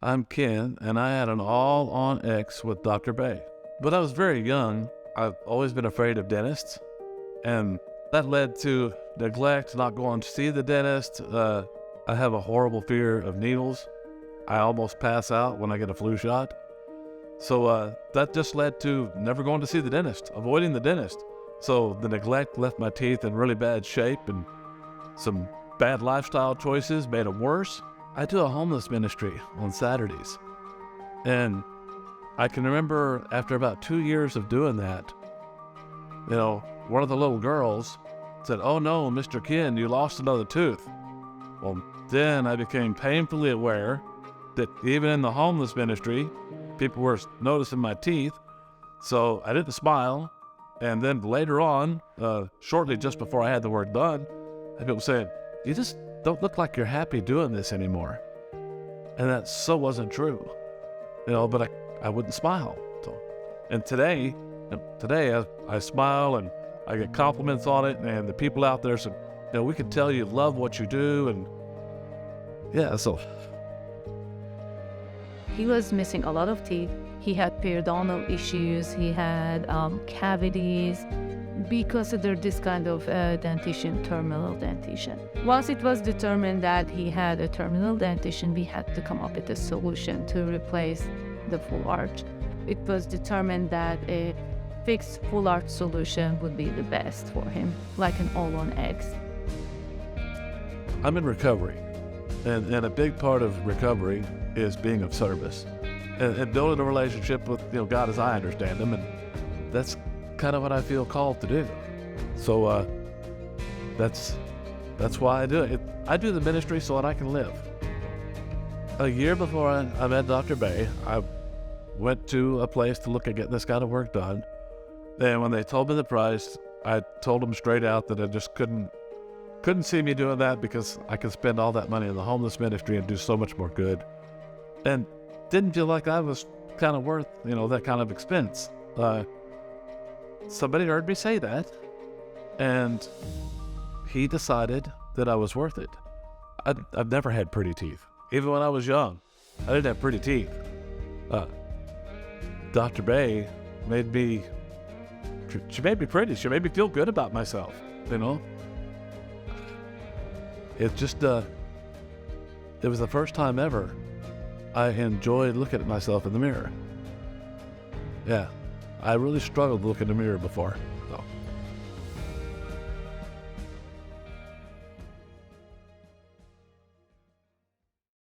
I'm Ken, and I had an all-on X with Dr. Bay. When I was very young, I've always been afraid of dentists, and that led to neglect, not going to see the dentist. I have a horrible fear of needles. I almost pass out when I get a flu shot. So that just led to never going to see the dentist, avoiding the dentist. So the neglect left my teeth in really bad shape, and some bad lifestyle choices made them worse. I do a homeless ministry on Saturdays, and I can remember after about 2 years of doing that, one of the little girls said, "Oh no, Mr. Ken, you lost another tooth." Well, then I became painfully aware that even in the homeless ministry, people were noticing my teeth. So I didn't smile. And then later on, shortly just before I had the word done, I had people saying, "You just don't look like you're happy doing this anymore." And that so wasn't true, but I wouldn't smile. So, and today I smile and I get compliments on it, and the people out there said, "We can tell you love what you do." And yeah, so. He was missing a lot of teeth. He had periodontal issues. He had cavities. We considered this kind of dentition terminal dentition. Once it was determined that he had a terminal dentition, we had to come up with a solution to replace the full arch. It was determined that a fixed full arch solution would be the best for him, like an all-on X. I'm in recovery, and a big part of recovery is being of service and building a relationship with God as I understand Him, and that's kind of what I feel called to do. So that's why I do it. I do the ministry so that I can live. A year before I met Dr. Bay, I went to a place to look at getting this kind of work done. And when they told me the price, I told them straight out that I just couldn't see me doing that, because I could spend all that money in the homeless ministry and do so much more good. And didn't feel like I was kind of worth, that kind of expense. Somebody heard me say that, and he decided that I was worth it. I've never had pretty teeth. Even when I was young, I didn't have pretty teeth. Dr. Bay she made me pretty. She made me feel good about myself, It just, it was the first time ever I enjoyed looking at myself in the mirror. Yeah, I really struggled to look in the mirror before.